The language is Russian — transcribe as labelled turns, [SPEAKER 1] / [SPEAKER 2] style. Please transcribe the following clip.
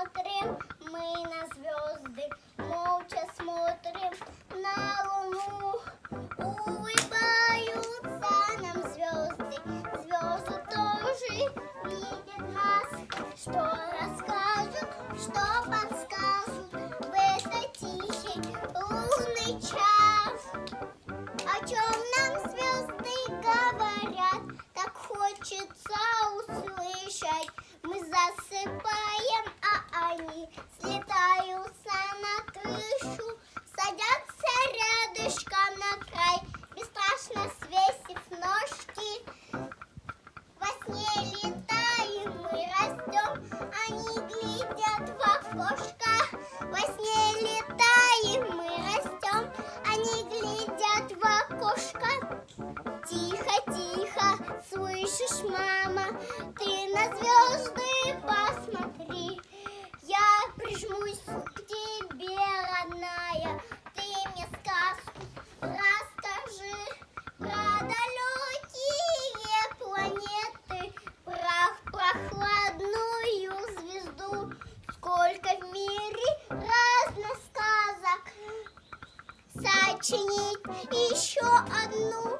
[SPEAKER 1] смотрим мы на звезды, молча смотрим на луну. Улыбаются нам звезды, звезды тоже видят нас. Что расскажут, что подскажут в этот тихий лунный час. О чем нам звезды говорят, так хочется услышать. Мы засыпаем, а они слетаются на крышу, садятся рядышком на край, бесстрашно свесив ножки. Во сне летаем, мы растем, они глядят в окошко. Во сне летаем, мы растем, они глядят в окошко. Тихо, тихо, слышишь, мама, ты на звезды посмотри. Я прижмусь к тебе, родная, ты мне сказку расскажи про далекие планеты, про прохладную звезду. Сколько в мире разных сказок, сочинить еще одну.